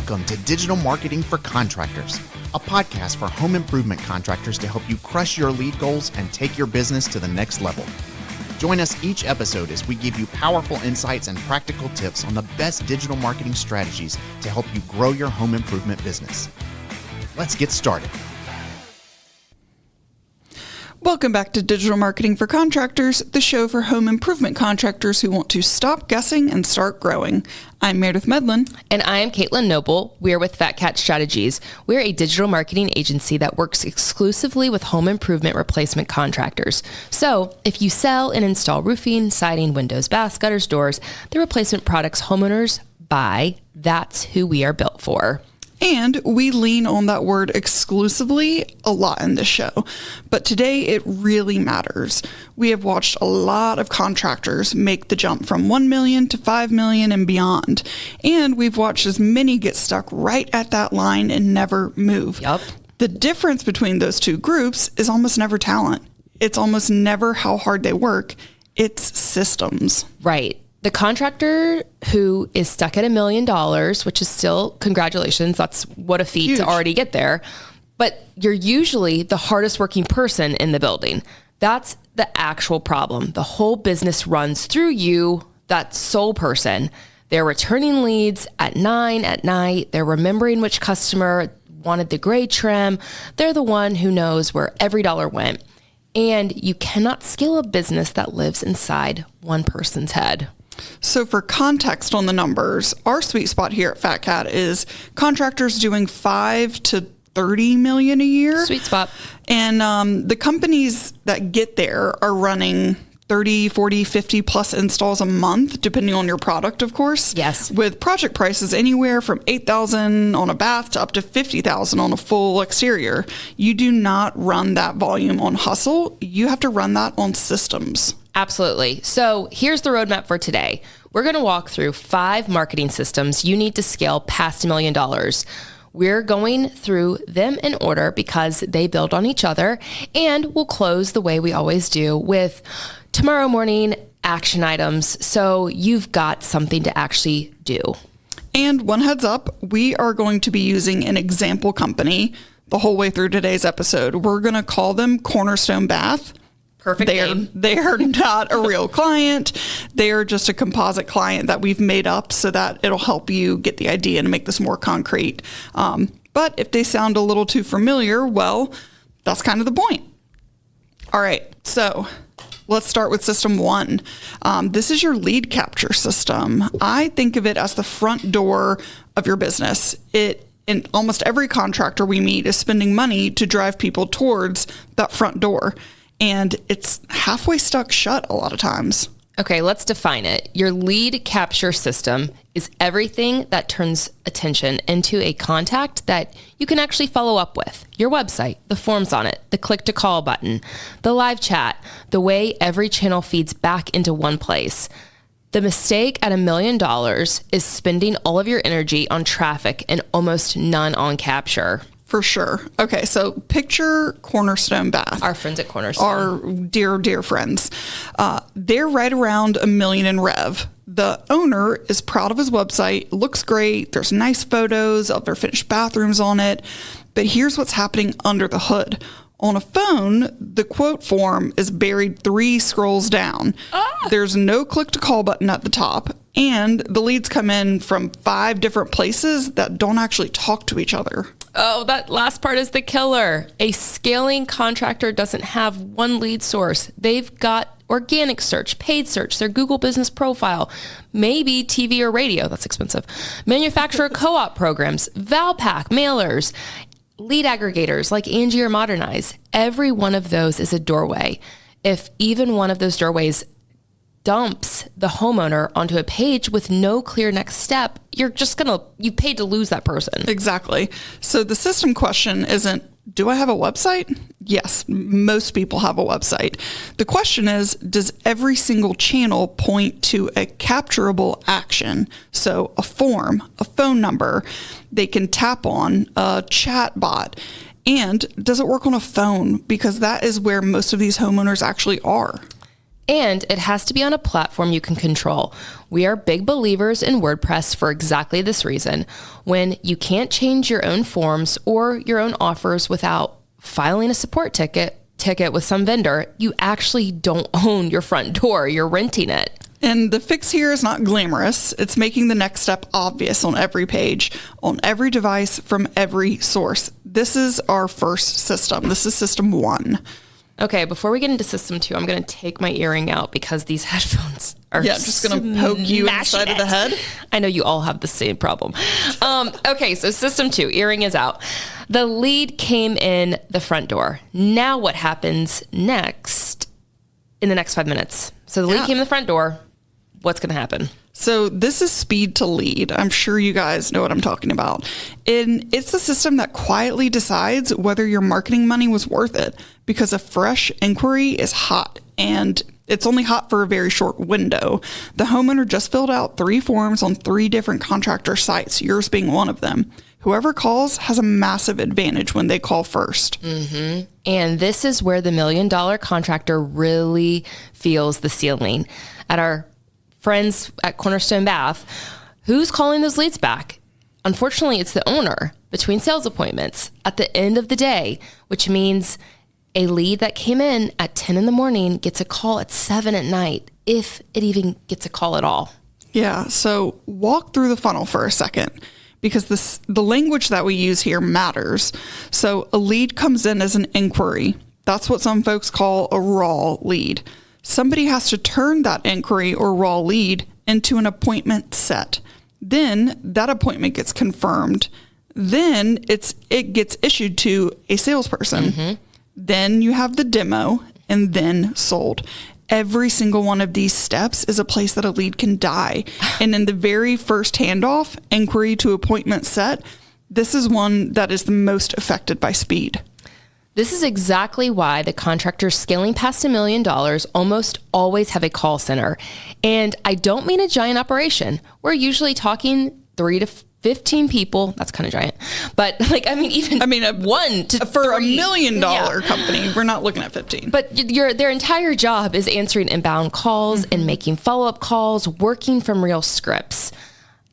Welcome to Digital Marketing for Contractors, a podcast for home improvement contractors to help you crush your lead goals and take your business to the next level. Join us each episode as we give you powerful insights and practical tips on the best digital marketing strategies to help you grow your home improvement business. Let's get started. Welcome back to Digital Marketing for Contractors, the show for home improvement contractors who want to stop guessing and start growing. I'm Meredith Medlin. And I am Caitlyn Noble. We're with Fat Cat Strategies. We're a digital marketing agency that works exclusively with home improvement replacement contractors. So if you sell and install roofing, siding, windows, baths, gutters, doors, the replacement products homeowners buy, that's who we are built for. And we lean on that word exclusively a lot in this show. But today it really matters. We have watched a lot of contractors make the jump from 1 million to 5 million and beyond. And we've watched as many get stuck right at that line and never move. Yep. The difference between those two groups is almost never talent. It's almost never how hard they work. It's systems. Right. The contractor who is stuck at $1 million, which is still, congratulations, that's what a feat Huge. to already get there. But you're usually the hardest working person in the building. That's the actual problem. The whole business runs through you, that sole person. They're returning leads at 9 at night. They're remembering which customer wanted the gray trim. They're the one who knows where every dollar went. And you cannot scale a business that lives inside one person's head. So for context on the numbers, our sweet spot here at Fat Cat is contractors doing 5 to 30 million a year. Sweet spot. And the companies that get there are running 30, 40, 50 plus installs a month, depending on your product, of course. Yes. With project prices anywhere from $8,000 on a bath to up to $50,000 on a full exterior. You do not run that volume on hustle. You have to run that on systems. Absolutely. So here's the roadmap for today. We're going to walk through 5 marketing systems you need to scale past $1 million. We're going through them in order because they build on each other, and we'll close the way we always do with tomorrow morning action items. So you've got something to actually do. And one heads up, we are going to be using an example company the whole way through today's episode. We're going to call them Cornerstone Bath. Perfect name. They are not a real client. They are just a composite client that we've made up so that it'll help you get the idea and make this more concrete. But if they sound a little too familiar, well, that's kind of the point. All right, so let's start with system 1. This is your lead capture system. I think of it as the front door of your business. And almost every contractor we meet is spending money to drive people towards that front door. And it's halfway stuck shut a lot of times. Okay, let's define it. Your lead capture system is everything that turns attention into a contact that you can actually follow up with. Your website, the forms on it, the click to call button, the live chat, the way every channel feeds back into one place. The mistake at $1 million is spending all of your energy on traffic and almost none on capture. For sure. Okay, so picture Cornerstone Bath. Our friends at Cornerstone. Our dear, dear friends. They're right around $1 million in rev. The owner is proud of his website, looks great, there's nice photos of their finished bathrooms on it, but here's what's happening under the hood. On a phone, the quote form is buried 3 scrolls down. There's no click to call button at the top, and the leads come in from 5 different places that don't actually talk to each other. Oh, that last part is the killer. A scaling contractor doesn't have one lead source. They've got organic search, paid search, their Google business profile, maybe TV or radio. That's expensive. Manufacturer co-op programs, Valpak, mailers, lead aggregators like Angie or Modernize. Every one of those is a doorway. If even one of those doorways dumps the homeowner onto a page with no clear next step, you paid to lose that person. Exactly. So the system question isn't, do I have a website? Yes, most people have a website. The question is, does every single channel point to a capturable action? So a form, a phone number, they can tap on, a chat bot. And does it work on a phone? Because that is where most of these homeowners actually are. And it has to be on a platform you can control. We are big believers in WordPress for exactly this reason. When you can't change your own forms or your own offers without filing a support ticket with some vendor, you actually don't own your front door. You're renting it. And the fix here is not glamorous. It's making the next step obvious on every page, on every device, from every source. This is our first system. This is system 1. Okay, before we get into system 2, I'm going to take my earring out because these headphones are just going to poke you inside of the head. I know you all have the same problem. Okay, so system 2, earring is out. The lead came in the front door. Now what happens next in the next 5 minutes? So the lead came in the front door. What's going to happen? So this is speed to lead. I'm sure you guys know what I'm talking about. And it's a system that quietly decides whether your marketing money was worth it, because a fresh inquiry is hot, and it's only hot for a very short window. The homeowner just filled out 3 forms on 3 different contractor sites, yours being one of them. Whoever calls has a massive advantage when they call first. Mm-hmm. And this is where the $1 million contractor really feels the ceiling. At our friends at Cornerstone Bath, who's calling those leads back? Unfortunately, it's the owner between sales appointments at the end of the day, which means a lead that came in at 10 in the morning gets a call at 7 at night, if it even gets a call at all. Yeah, so walk through the funnel for a second, because the language that we use here matters. So a lead comes in as an inquiry. That's what some folks call a raw lead. Somebody has to turn that inquiry or raw lead into an appointment set. Then that appointment gets confirmed. Then it gets issued to a salesperson. Mm-hmm. Then you have the demo, and then sold. Every single one of these steps is a place that a lead can die. And in the very first handoff, inquiry to appointment set, this is one that is the most affected by speed. This is exactly why the contractors scaling past $1 million almost always have a call center. And I don't mean a giant operation. We're usually talking 3 to 15 people. That's kind of giant. But for a $1 million company, we're not looking at 15. But their entire job is answering inbound calls and making follow-up calls, working from real scripts.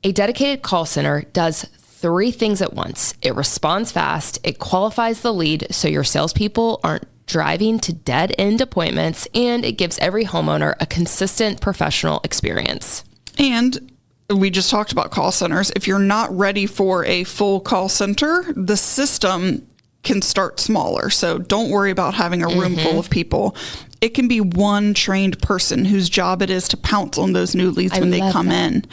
A dedicated call center does 3 things at once. It responds fast, it qualifies the lead so your salespeople aren't driving to dead-end appointments, and it gives every homeowner a consistent professional experience. And we just talked about call centers. If you're not ready for a full call center, the system can start smaller. So don't worry about having a room full of people. It can be one trained person whose job it is to pounce on those new leads when they come in.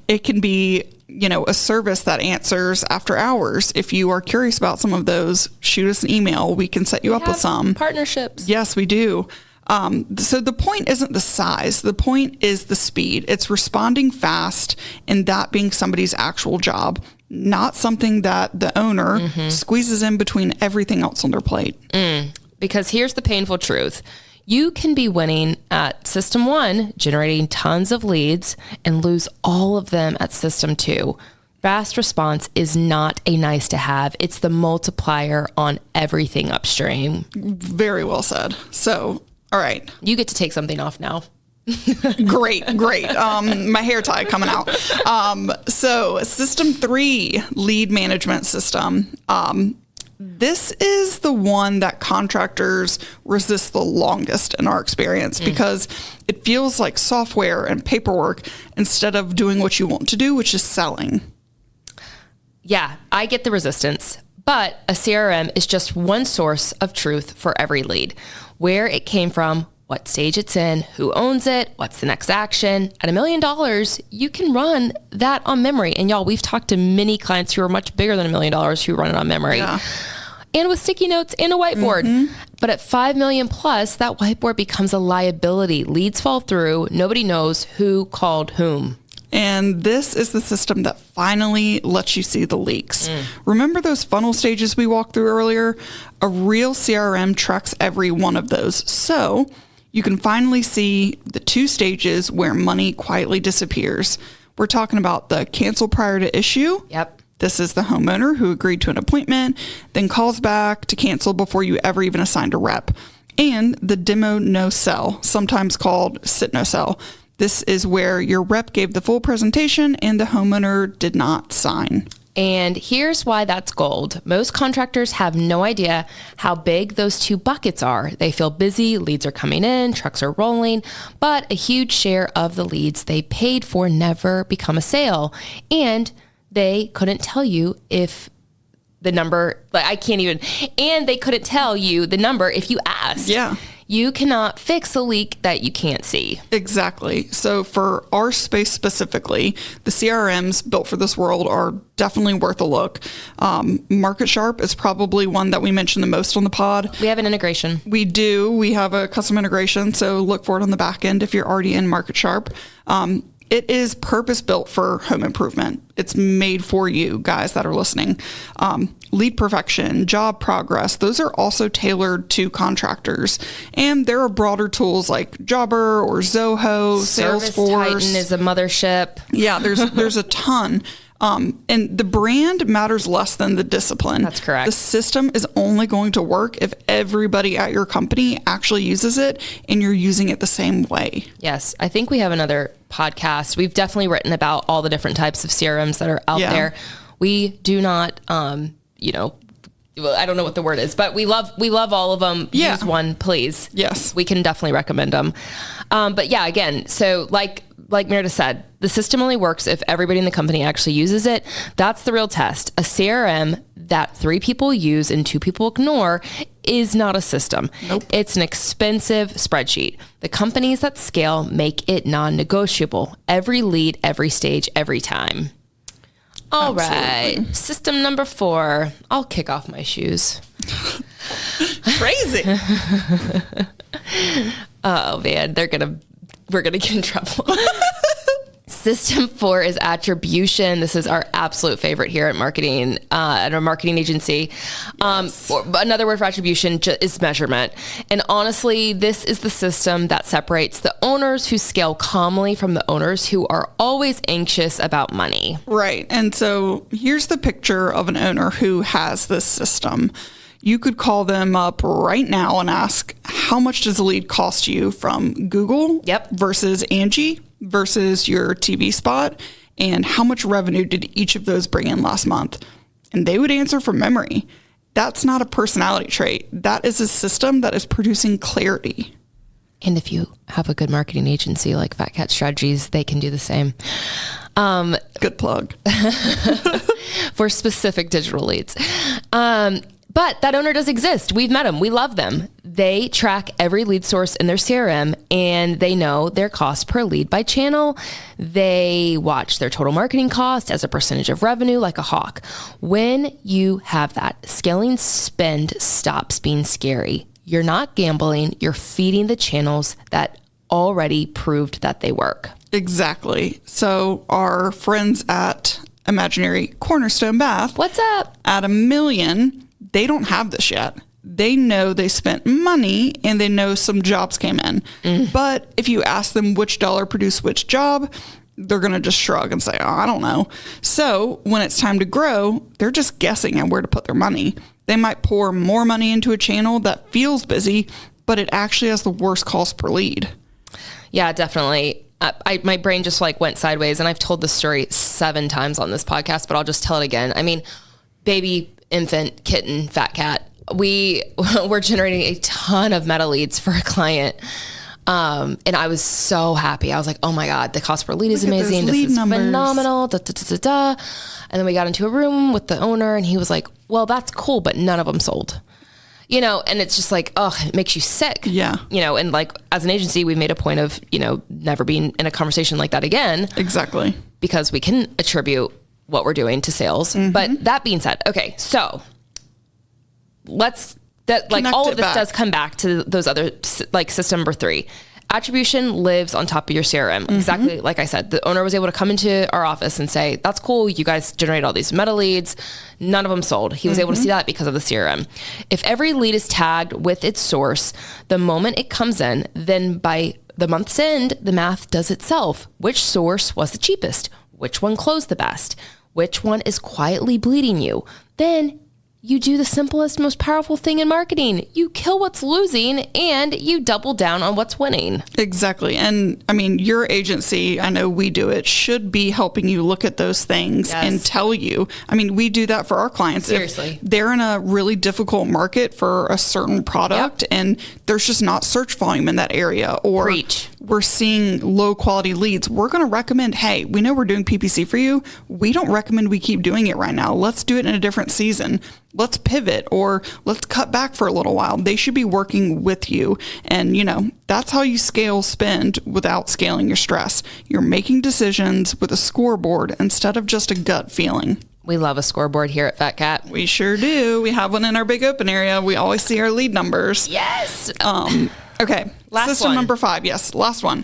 It can be a service that answers after hours. If you are curious about some of those, shoot us an email. We can set you up with some partnerships. Yes, we do. So the point isn't the size. The point is the speed. It's responding fast, and that being somebody's actual job, not something that the owner squeezes in between everything else on their plate. Because here's the painful truth. You can be winning at system 1, generating tons of leads, and lose all of them at system 2. Fast response is not a nice to have. It's the multiplier on everything upstream. Very well said. So, all right. You get to take something off now. Great. My hair tie coming out. So system 3, lead management system. This is the one that contractors resist the longest in our experience, because it feels like software and paperwork instead of doing what you want to do, which is selling. Yeah, I get the resistance, but a CRM is just one source of truth for every lead. Where it came from, what stage it's in, who owns it, what's the next action. At $1 million, you can run that on memory. And y'all, we've talked to many clients who are much bigger than $1 million who run it on memory. Yeah. And with sticky notes and a whiteboard. But at 5 million plus, that whiteboard becomes a liability. Leads fall through. Nobody knows who called whom. And this is the system that finally lets you see the leaks. Remember those funnel stages we walked through earlier? A real CRM tracks every one of those. So you can finally see the 2 stages where money quietly disappears. We're talking about the cancel prior to issue. Yep. This is the homeowner who agreed to an appointment, then calls back to cancel before you ever even assigned a rep. and the demo no sell, sometimes called sit no sell. This is where your rep gave the full presentation and the homeowner did not sign. And here's why that's gold. Most contractors have no idea how big those two buckets are. They feel busy, leads are coming in, trucks are rolling, but a huge share of the leads they paid for never become a sale. And they couldn't tell you if the number, and they couldn't tell you the number if you asked. Yeah. You cannot fix a leak that you can't see. Exactly. So for our space specifically, the CRMs built for this world are definitely worth a look. Market Sharp is probably one that we mention the most on the pod. We have an integration. We do. We have a custom integration, so look for it on the back end if you're already in Market Sharp. It is purpose-built for home improvement. It's made for you guys that are listening. Lead perfection, job progress, those are also tailored to contractors. And there are broader tools like Jobber or Zoho, Service Salesforce. Titan is a mothership. Yeah, there's a ton. And the brand matters less than the discipline. That's correct. The system is only going to work if everybody at your company actually uses it and you're using it the same way. Yes. I think we have another podcast. We've definitely written about all the different types of CRMs that are out there. We do not, I don't know what the word is, but we love all of them. Yeah. Use one, please. Yes. We can definitely recommend them. But yeah, again, so like Meredith said, the system only works if everybody in the company actually uses it. That's the real test. A CRM that 3 people use and 2 people ignore is not a system. Nope. It's an expensive spreadsheet. The companies that scale make it non-negotiable. Every lead, every stage, every time. All right. System number 4. I'll kick off my shoes. Crazy. Oh man, we're gonna get in trouble. System 4 is attribution. This is our absolute favorite here at marketing, at our marketing agency. Yes. Another word for attribution is measurement. And honestly, this is the system that separates the owners who scale calmly from the owners who are always anxious about money. Right. And so here's the picture of an owner who has this system. You could call them up right now and ask, how much does a lead cost you from Google versus Angie versus your TV spot? And how much revenue did each of those bring in last month? And they would answer from memory. That's not a personality trait. That is a system that is producing clarity. And if you have a good marketing agency like Fat Cat Strategies, they can do the same. Good plug. For specific digital leads. But that owner does exist. We've met them. We love them. They track every lead source in their CRM and they know their cost per lead by channel. They watch their total marketing cost as a percentage of revenue like a hawk. When you have that, scaling spend stops being scary. You're not gambling. You're feeding the channels that already proved that they work. Exactly. So our friends at Imaginary Cornerstone Bath. What's up? At $1 million, they don't have this yet. They know they spent money and they know some jobs came in. But if you ask them which dollar produced which job, they're going to just shrug and say, oh, I don't know. So when it's time to grow, they're just guessing at where to put their money. They might pour more money into a channel that feels busy, but it actually has the worst cost per lead. Yeah, definitely. My brain just went sideways, and I've told this story 7 times on this podcast, but I'll just tell it again. I mean, baby, infant, kitten, fat cat. We were generating a ton of meta leads for a client. And I was so happy. I was like, oh my God, the cost per lead is amazing. This is phenomenal. Da, da, da, da, da. And then we got into a room with the owner and he was like, well, that's cool, but none of them sold. And it's just it makes you sick. Yeah. And as an agency, we've made a point of, never being in a conversation like that again. Exactly. Because we can attribute what we're doing to sales. Mm-hmm. But that being said, okay, so all of this does come back to those other, system number 3. Attribution lives on top of your CRM. Mm-hmm. Exactly like I said, the owner was able to come into our office and say, that's cool. You guys generate all these meta leads. None of them sold. He was able to see that because of the CRM. If every lead is tagged with its source, the moment it comes in, then by the month's end, the math does itself. Which source was the cheapest? Which one closed the best? Which one is quietly bleeding you? Then you do the simplest, most powerful thing in marketing. You kill what's losing and you double down on what's winning. Exactly. And I mean, your agency, I know we do it, should be helping you look at those things and tell you. I mean, we do that for our clients. Seriously. If they're in a really difficult market for a certain product and there's just not search volume in that area, or we're seeing low quality leads, we're going to recommend, hey, we know we're doing PPC for you. We don't recommend we keep doing it right now. Let's do it in a different season. Let's pivot, or let's cut back for a little while. They should be working with you. And, you know, that's how you scale spend without scaling your stress. You're making decisions with a scoreboard instead of just a gut feeling. We love a scoreboard here at Fat Cat. We sure do. We have one in our big open area. We always see our lead numbers. Yes. Okay. Last System one. number 5. Yes. Last one.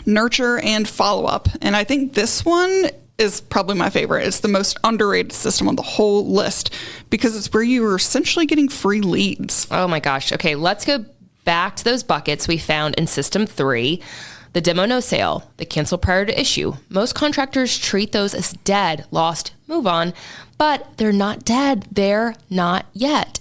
Nurture and follow up. And I think this one is probably my favorite. It's the most underrated system on the whole list because it's where you are essentially getting free leads. Oh my gosh. Okay, let's go back to those buckets we found in System 3. The demo no sale, the cancel prior to issue. Most contractors treat those as dead, lost, move on, but they're not dead. They're not yet.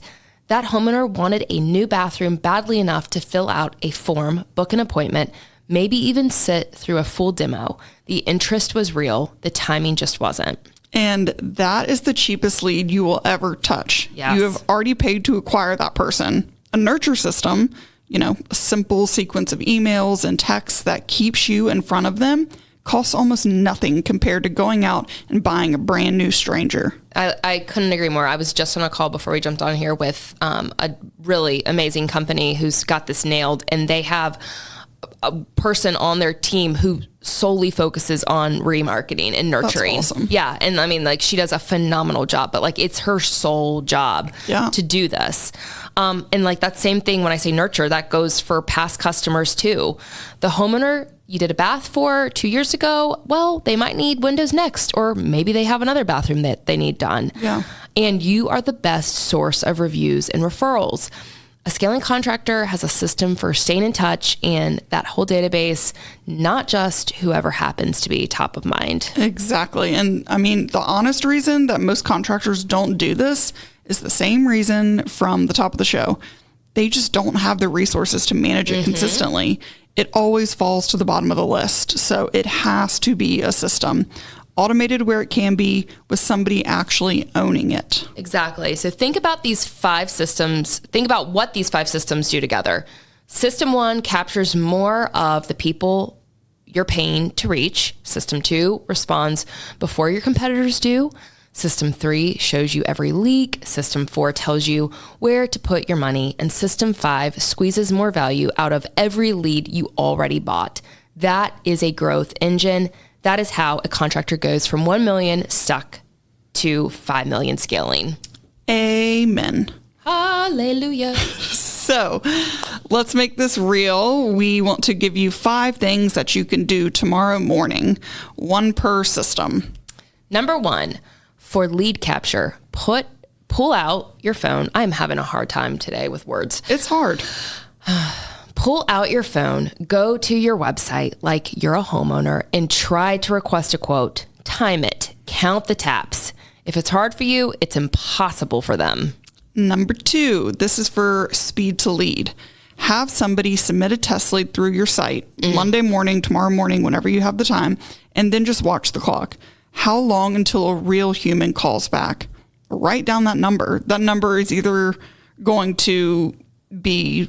That homeowner wanted a new bathroom badly enough to fill out a form, book an appointment, maybe even sit through a full demo. The interest was real. The timing just wasn't. And that is the cheapest lead you will ever touch. Yes. You have already paid to acquire that person. A nurture system, you know, a simple sequence of emails and texts that keeps you in front of them, costs almost nothing compared to going out and buying a brand new stranger. I couldn't agree more. I was just on a call before we jumped on here with a really amazing company who's got this nailed, and they have a person on their team who solely focuses on remarketing and nurturing. That's awesome. Yeah. And I mean, like, she does a phenomenal job, but like, it's her sole job to do this. And like that same thing, when I say nurture, that goes for past customers too. The homeowner you did a bath for 2 years ago, well, they might need windows next, or maybe they have another bathroom that they need done. Yeah. And you are the best source of reviews and referrals. A scaling contractor has a system for staying in touch and that whole database, not just whoever happens to be top of mind. Exactly. And I mean, the honest reason that most contractors don't do this is the same reason from the top of the show. They just don't have the resources to manage it consistently. It always falls to the bottom of the list. So it has to be a system. Automated where it can be, with somebody actually owning it. Exactly. So think about these 5 systems. Think about what these 5 systems do together. System 1 captures more of the people you're paying to reach. System 2 responds before your competitors do. System 3 shows you every leak. System 4 tells you where to put your money. And System 5 squeezes more value out of every lead you already bought. That is a growth engine. That is how a contractor goes from 1 million stuck to 5 million scaling. Amen. Hallelujah. So let's make this real. We want to give you 5 things that you can do tomorrow morning, 1 per system. Number 1, for lead capture, pull out your phone. I'm having a hard time today with words. It's hard. Pull out your phone, go to your website like you're a homeowner, and try to request a quote. Time it. Count the taps. If it's hard for you, it's impossible for them. Number 2, this is for speed to lead. Have somebody submit a test lead through your site Monday morning, tomorrow morning, whenever you have the time, and then just watch the clock. How long until a real human calls back? Write down that number. That number is either going to be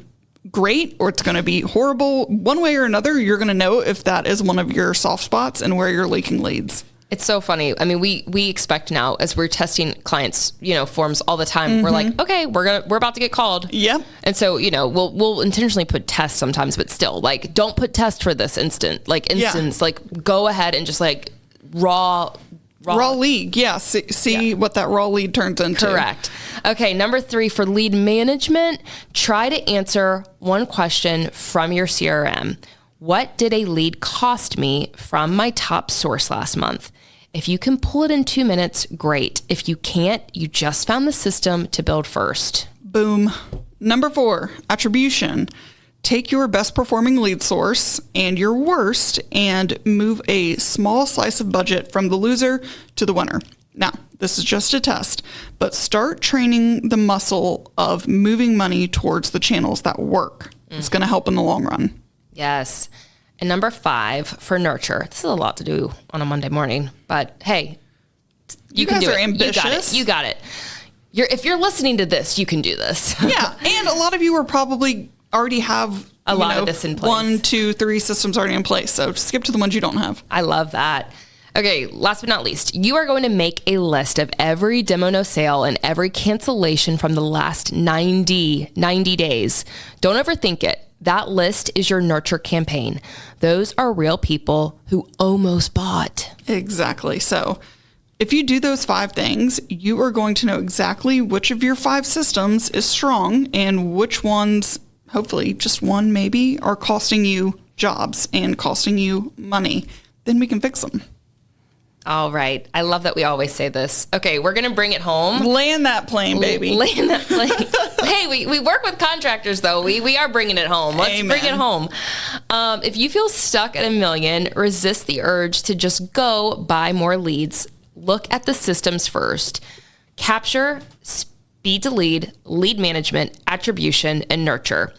great or it's going to be horrible. One way or another, you're going to know if that is one of your soft spots and where you're leaking leads. It's so funny. I mean, we expect now, as we're testing clients, forms all the time. We're like, okay, we're about to get called. Yep. And so, we'll intentionally put tests sometimes, but still, like, don't put test for this instance, like go ahead and just like raw lead. Yeah. See what that raw lead turns into. Correct. Okay. Number 3, for lead management, try to answer one question from your CRM. What did a lead cost me from my top source last month? If you can pull it in 2 minutes, great. If you can't, you just found the system to build first. Boom. Number 4, attribution. Take your best performing lead source and your worst and move a small slice of budget from the loser to the winner. Now, This is just a test, but start training the muscle of moving money towards the channels that work. It's going to help in the long run. Yes. And number 5 for nurture. This is a lot to do on a Monday morning, but hey, you can guys do are it. ambitious. You got it. If you're listening to this, you can do this. Yeah. And a lot of you are probably already have a lot of this in place. 1, 2, 3 systems already in place. So skip to the ones you don't have. I love that. Okay, last but not least, you are going to make a list of every demo no sale and every cancellation from the last 90 days. Don't overthink it. That list is your nurture campaign. Those are real people who almost bought. Exactly. So if you do those 5 things, you are going to know exactly which of your 5 systems is strong and which ones, hopefully just one maybe, are costing you jobs and costing you money. Then we can fix them. All right. I love that we always say this. Okay, we're going to bring it home. Land that plane, baby. Land that plane. Hey, we work with contractors, though. We are bringing it home. Let's Amen. bring it home. If you feel stuck at $1 million, resist the urge to just go buy more leads. Look at the systems first. Capture, speed to lead management, attribution, and nurture.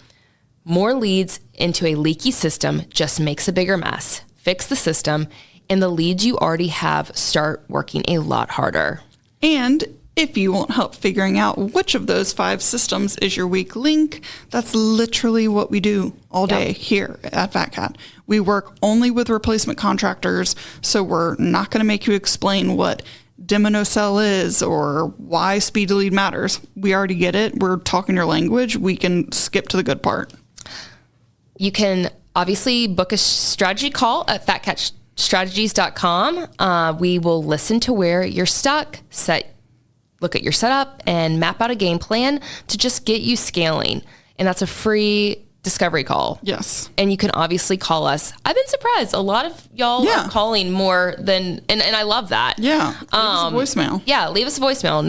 More leads into a leaky system just makes a bigger mess. Fix the system, and the leads you already have start working a lot harder. And if you want help figuring out which of those 5 systems is your weak link, that's literally what we do all day here at Fat Cat. We work only with replacement contractors, so we're not going to make you explain what demo no sell is or why speed to lead matters. We already get it. We're talking your language. We can skip to the good part. You can obviously book a strategy call at fatcatstrategies.com. We will listen to where you're stuck, look at your setup, and map out a game plan to just get you scaling. And that's a free discovery call. Yes. And you can obviously call us. I've been surprised. A lot of y'all are calling more than, and I love that. Yeah. Leave us a voicemail. Yeah, leave us a voicemail,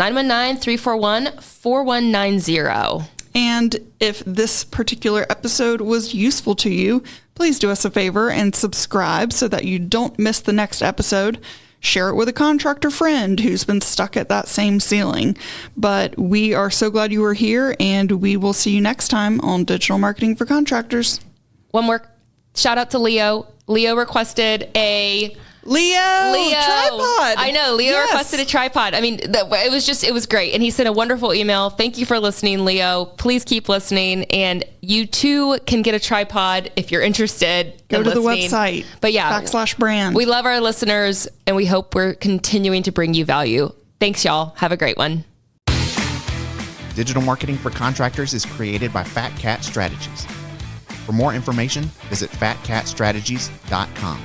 919-341-4190. And if this particular episode was useful to you, please do us a favor and subscribe so that you don't miss the next episode. Share it with a contractor friend who's been stuck at that same ceiling. But we are so glad you were here, and we will see you next time on Digital Marketing for Contractors. One more shout out to Leo. Leo requested a tripod. I know. Leo requested a tripod. I mean, it was great. And he sent a wonderful email. Thank you for listening, Leo. Please keep listening. And you too can get a tripod if you're interested. Go to the website. But yeah, /brand. We love our listeners, and we hope we're continuing to bring you value. Thanks, y'all. Have a great one. Digital Marketing for Contractors is created by Fat Cat Strategies. For more information, visit fatcatstrategies.com.